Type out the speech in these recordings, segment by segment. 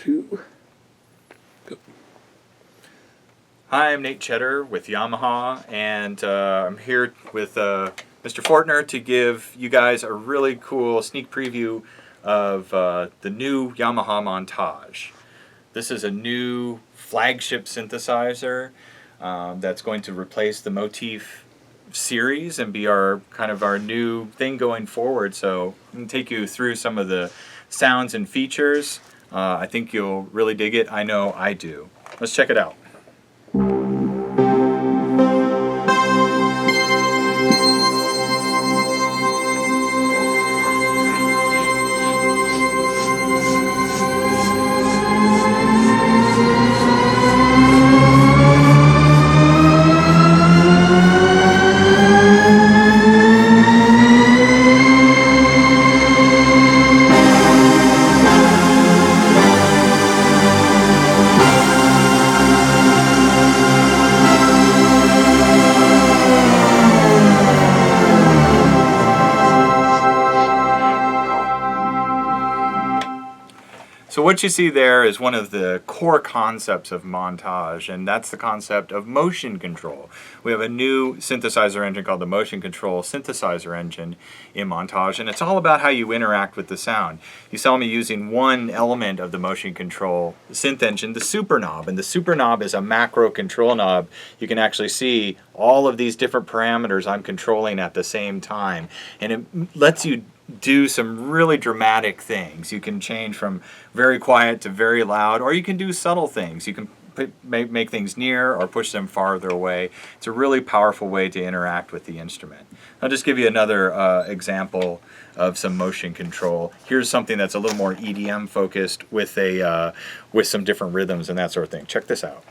2. Go. Hi, I'm Nate Cheddar with Yamaha, and I'm here with Mr. Fortner to give you guys a really cool sneak preview of the new Yamaha Montage. This is a new flagship synthesizer that's going to replace the Motif series and be our new thing going forward. So I'm going to take you through some of the sounds and features. I think you'll really dig it. I know I do. Let's check it out. So what you see there is one of the core concepts of Montage, and that's the concept of motion control. We have a new synthesizer engine called the Motion Control Synthesizer Engine in Montage, and it's all about how you interact with the sound. You saw me using one element of the motion control synth engine, the super knob, and the super knob is a macro control knob. You can actually see all of these different parameters I'm controlling at the same time, and it lets you do some really dramatic things. You can change from very quiet to very loud, or you can do subtle things. You can make things near or push them farther away. It's a really powerful way to interact with the instrument. I'll just give you another example of some motion control. Here's something that's a little more EDM focused with some different rhythms and that sort of thing. Check this out.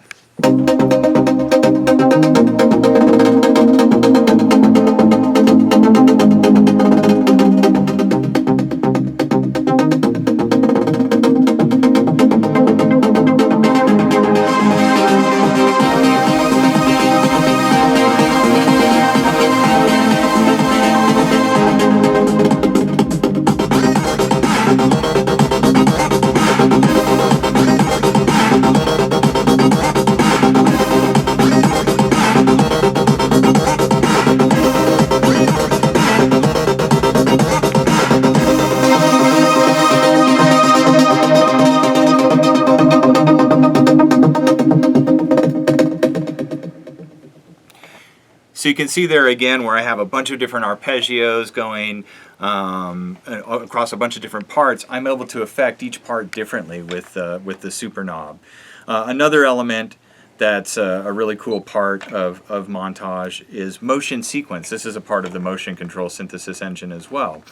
So you can see there again where I have a bunch of different arpeggios going across a bunch of different parts. I'm able to affect each part differently with the super knob. Another element that's a really cool part of Montage is motion sequence. This is a part of the motion control synthesis engine as well.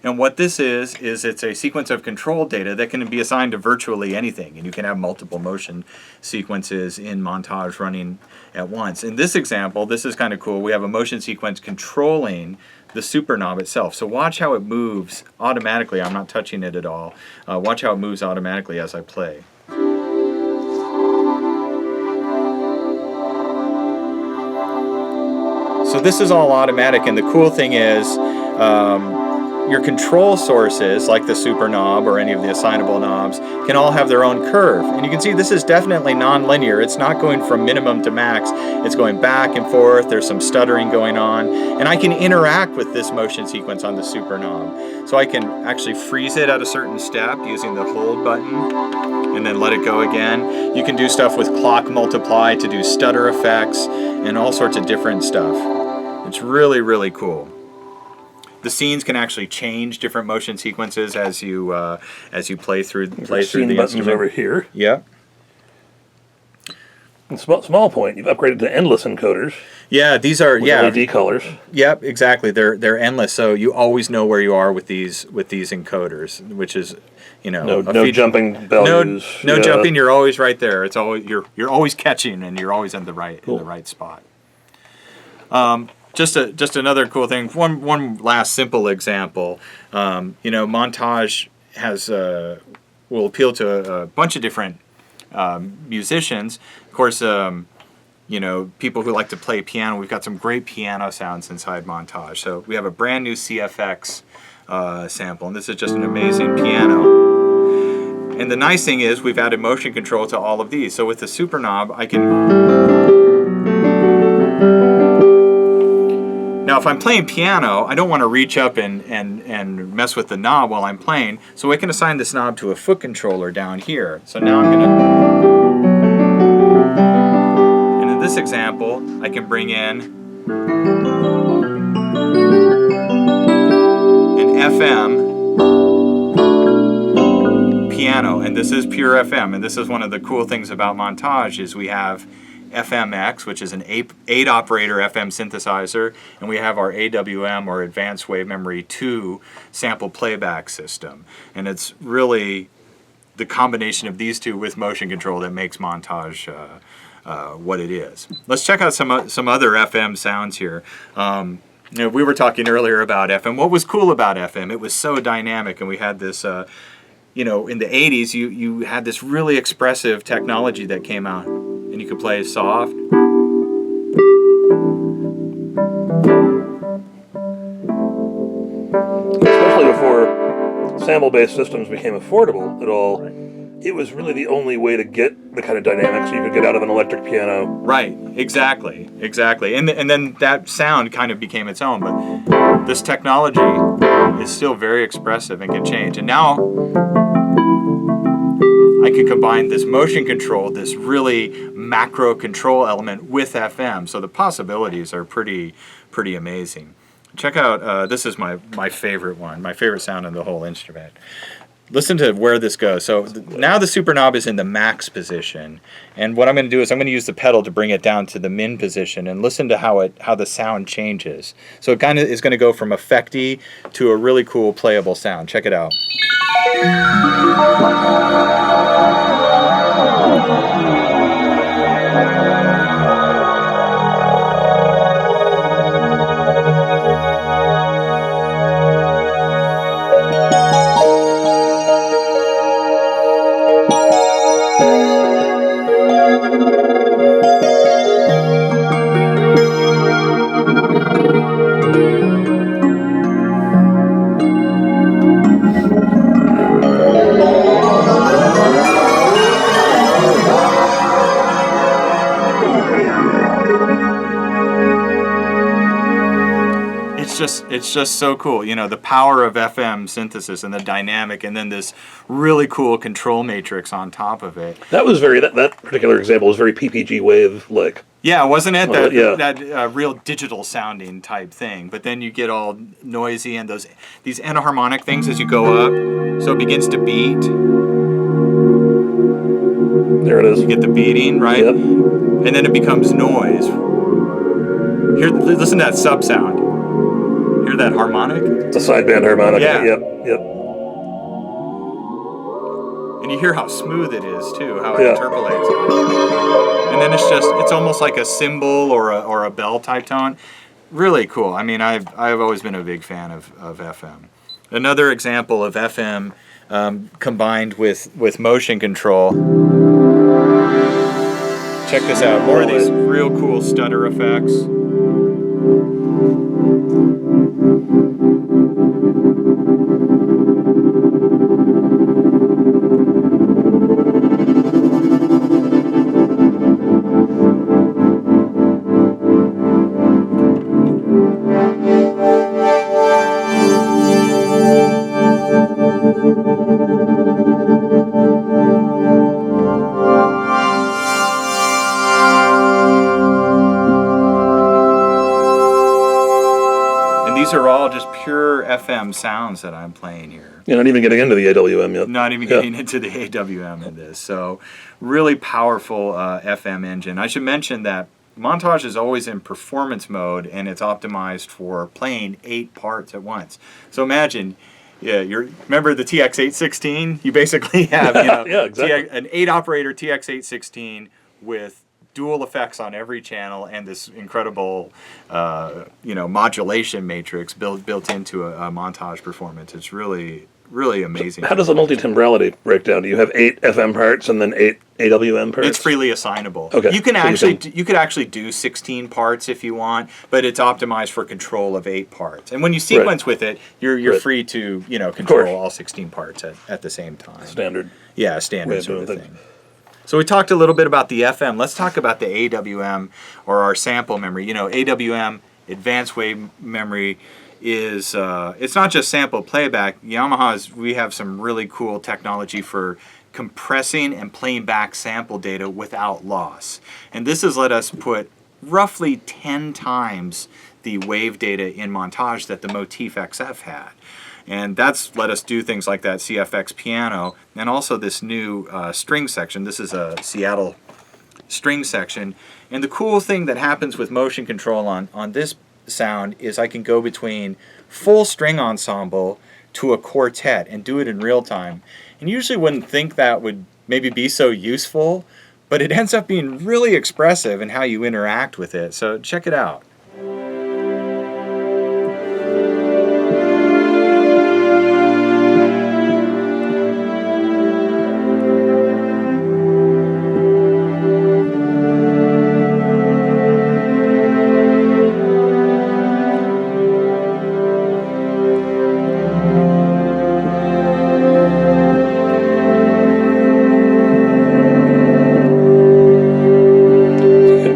And what this is it's a sequence of control data that can be assigned to virtually anything. And you can have multiple motion sequences in Montage running at once. In this example, this is kind of cool. We have a motion sequence controlling the super knob itself. So watch how it moves automatically. I'm not touching it at all. Watch how it moves automatically as I play. So this is all automatic, and the cool thing is your control sources, like the super knob or any of the assignable knobs, can all have their own curve. And you can see this is definitely non-linear. It's not going from minimum to max. It's going back and forth. There's some stuttering going on. And I can interact with this motion sequence on the super knob. So I can actually freeze it at a certain step using the hold button and then let it go again. You can do stuff with clock multiply to do stutter effects and all sorts of different stuff. It's really, really cool. The scenes can actually change different motion sequences as you play through the instrument. Over here. Yeah. And small point, you've upgraded to endless encoders. Yeah, these are LED colors. Yep, exactly. They're endless, so you always know where you are with these encoders, which is no jumping values. No jumping. You're always right there. It's always you're always catching, and you're always in the right spot. Just another cool thing. One last simple example. Montage will appeal to a bunch of different musicians. Of course, people who like to play piano. We've got some great piano sounds inside Montage. So we have a brand new CFX sample, and this is just an amazing piano. And the nice thing is we've added motion control to all of these. So with the super knob, I can... Now if I'm playing piano, I don't want to reach up and mess with the knob while I'm playing, so I can assign this knob to a foot controller down here. So now I'm going to... And in this example, I can bring in an FM piano, and this is pure FM, and this is one of the cool things about Montage is we have FMX, which is an 8 operator FM synthesizer, and we have our AWM, or Advanced Wave Memory 2 sample playback system. And it's really the combination of these two with motion control that makes Montage what it is. Let's check out some other FM sounds here. We were talking earlier about FM. What was cool about FM? It was so dynamic, and we had this in the 80s, you had this really expressive technology that came out, and you could play soft. Especially before sample-based systems became affordable at all, it was really the only way to get the kind of dynamics you could get out of an electric piano. Right, exactly. And then that sound kind of became its own, but this technology is still very expressive and can change. And now I can combine this motion control, this really macro control element with FM, so the possibilities are pretty amazing. Check out, this is my favorite one, my favorite sound in the whole instrument. Listen to where this goes. So now the super knob is in the max position, and what I'm going to do is I'm going to use the pedal to bring it down to the min position, and listen to how the sound changes. So it kind of is going to go from effecty to a really cool playable sound. Check it out. It's just so cool, the power of FM synthesis and the dynamic, and then this really cool control matrix on top of it. That was that particular example was very PPG wave-like. Yeah, wasn't it? That real digital sounding type thing. But then you get all noisy and these enharmonic things as you go up, so it begins to beat. There it is. You get the beating, right? Yep. And then it becomes noise. Here, listen to that sub sound. Hear that harmonic? It's a sideband harmonic. Yeah. Yep. And you hear how smooth it is too, how it interpolates. And then it's almost like a cymbal or a bell type tone. Really cool. I mean, I've always been a big fan of FM. Another example of FM combined with motion control. Check this out. More of these real cool stutter effects. These are all just pure FM sounds that I'm playing here. You're not even getting into the AWM yet. Not even getting into the AWM in this. So really powerful FM engine. I should mention that Montage is always in performance mode, and it's optimized for playing 8 parts at once. So imagine, remember the TX816? You basically have exactly. an 8-operator TX816 with dual effects on every channel and this incredible modulation matrix built into a Montage performance. It's really amazing. So how does the multi-timbrality break down? Do you have 8 FM parts and then 8 AWM parts? It's freely assignable. Okay. You can So you could actually do 16 parts if you want, but it's optimized for control of 8 parts. And when you sequence with it, you're free to control all 16 parts at the same time. Standard. Yeah, standard sort of thing. So we talked a little bit about the FM. Let's talk about the AWM, or our sample memory. AWM, Advanced Wave Memory, is it's not just sample playback. We have some really cool technology for compressing and playing back sample data without loss. And this has let us put roughly 10 times the wave data in Montage that the Motif XF had. And that's let us do things like that CFX piano, and also this new string section. This is a Seattle string section. And the cool thing that happens with motion control on this sound is I can go between full string ensemble to a quartet and do it in real time. And usually wouldn't think that would maybe be so useful, but it ends up being really expressive in how you interact with it. So check it out.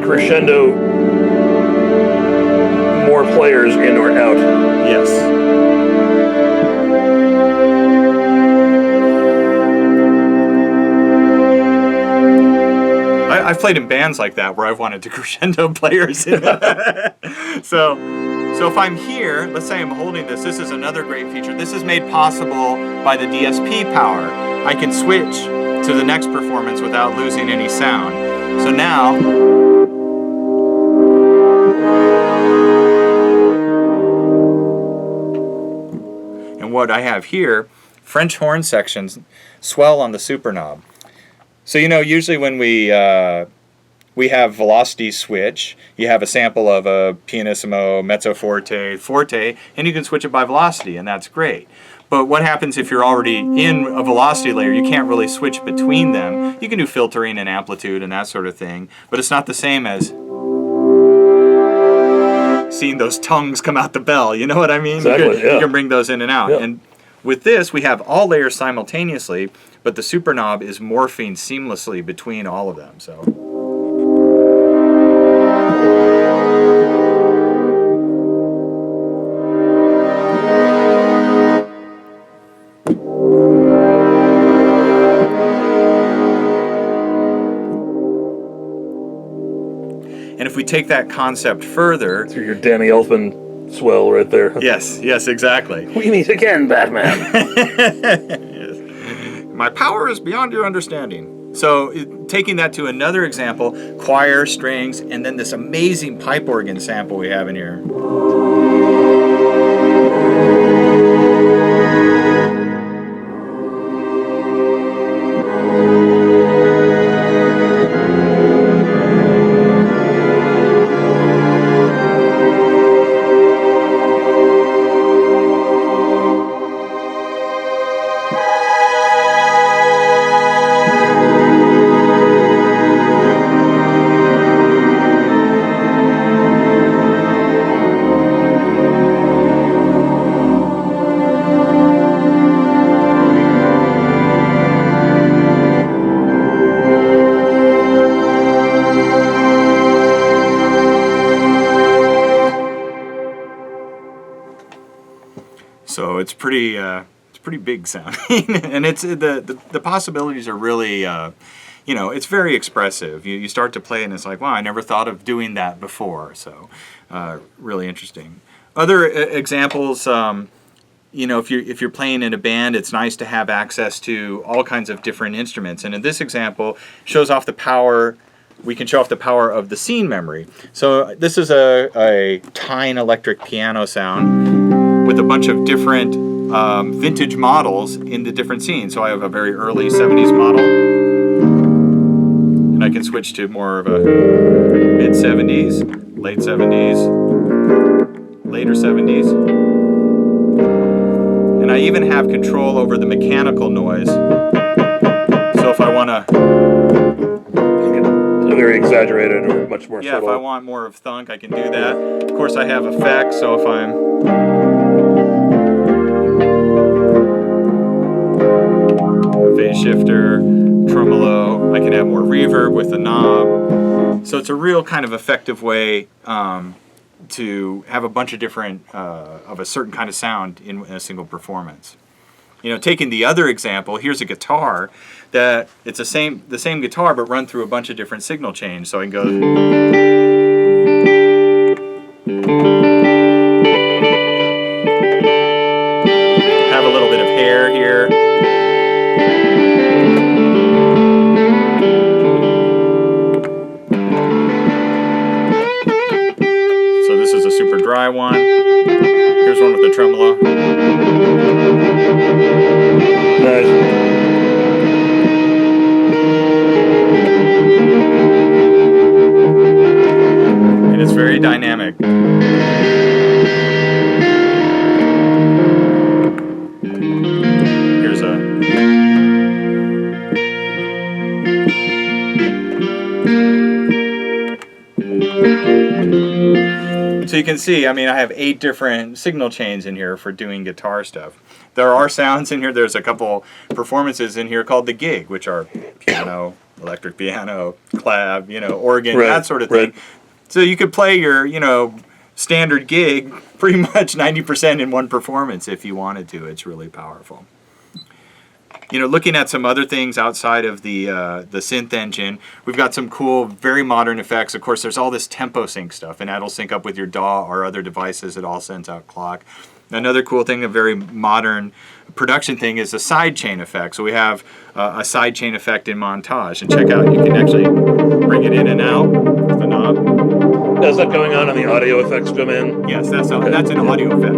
Crescendo, more players in or out. Yes. I've played in bands like that where I've wanted to crescendo players in. So if I'm here, let's say I'm holding this is another great feature. This is made possible by the DSP power. I can switch to the next performance without losing any sound. So now, what I have here, French horn sections swell on the super knob. So usually when we have velocity switch, you have a sample of a pianissimo, mezzo forte, and you can switch it by velocity, and that's great. But what happens if you're already in a velocity layer? You can't really switch between them. You can do filtering and amplitude and that sort of thing, but it's not the same as seeing those tongues come out the bell. You know what I mean? Exactly, you can bring those in and out. Yeah. And with this, we have all layers simultaneously, but the super knob is morphing seamlessly between all of them. So. And if we take that concept further... So your Danny Elfman swell right there. Yes, exactly. We meet again, Batman. Yes. My power is beyond your understanding. So taking that to another example, choir, strings, and then this amazing pipe organ sample we have in here. So it's pretty big sounding, and it's the possibilities are really, it's very expressive. You start to play it and it's like, wow, I never thought of doing that before. So really interesting. Other examples, if you're playing in a band, it's nice to have access to all kinds of different instruments. And in this example, shows off the power. We can show off the power of the scene memory. So this is a Tyne electric piano sound with a bunch of different vintage models in the different scenes. So I have a very early 70s model, and I can switch to more of a mid 70s, late 70s, later 70s. And I even have control over the mechanical noise. So if I want to very exaggerated or much more Yeah, subtle. if I want more of thunk, I can do that. Of course, I have effects, so if I'm phase shifter, tremolo, I can add more reverb with the knob. So it's a real kind of effective way to have a bunch of different, of a certain kind of sound in a single performance. You know, taking the other example, here's a guitar that it's the same guitar but run through a bunch of different signal chains. So I can go, have a little bit of hair here. So this is a super dry one. Here's one with the tremolo. Nice. And it's very dynamic. Here's a... So you can see, I mean, I have 8 different signal chains in here for doing guitar stuff. There are sounds in here. There's a couple performances in here called the gig, which are piano, electric piano, clav, you know, organ, that sort of thing. Right. So you could play your, you know, standard gig pretty much 90% in one performance if you wanted to. It's really powerful. You know, looking at some other things outside of the synth engine, we've got some cool, very modern effects. Of course, there's all this tempo sync stuff, and that'll sync up with your DAW or other devices. It all sends out clock. Another cool thing, a very modern production thing, is a sidechain effect. So we have a sidechain effect in Montage, and check out, you can actually bring it in and out with the knob. Now, is that going on in the audio effects domain? Yes, that's an audio effect.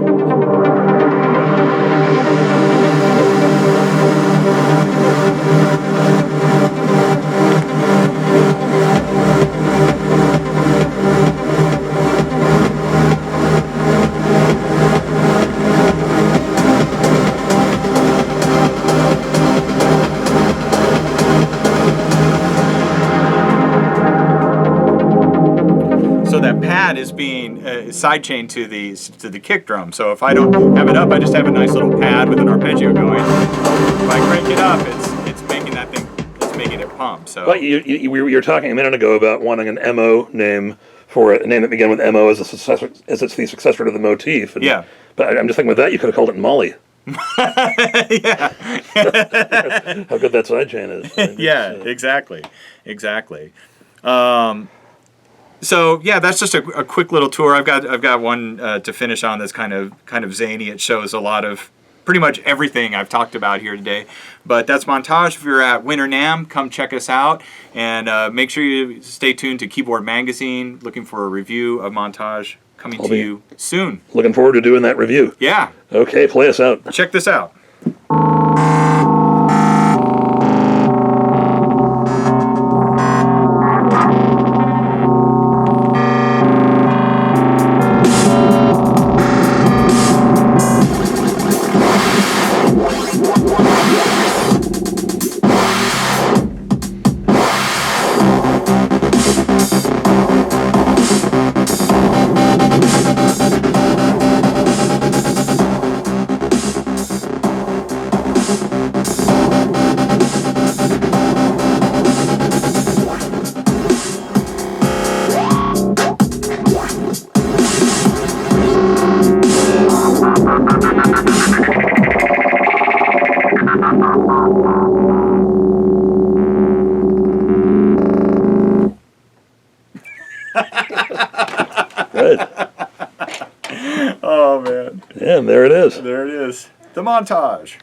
So that pad is being sidechained to the kick drum. So if I don't have it up, I just have a nice little pad with an arpeggio going. If I crank it up, it's making that thing, it's making it pump. So. But you were talking a minute ago about wanting an MO name for it, a name that began with MO as a successor, as it's the successor to the motif. And, Yeah. But I'm just thinking with that, you could have called it Molly. Yeah. How good that sidechain is. I mean, Yeah, exactly. So yeah, that's just a quick little tour. I've got one to finish on that's kind of zany. It shows a lot of pretty much everything I've talked about here today. But that's Montage. If you're at Winter NAMM, come check us out, and make sure you stay tuned to Keyboard Magazine. Looking for a review of Montage coming to you soon. Looking forward to doing that review. Yeah. Okay, play us out. Check this out. Good. Oh man. Yeah, and there it is. There it is. The Montage.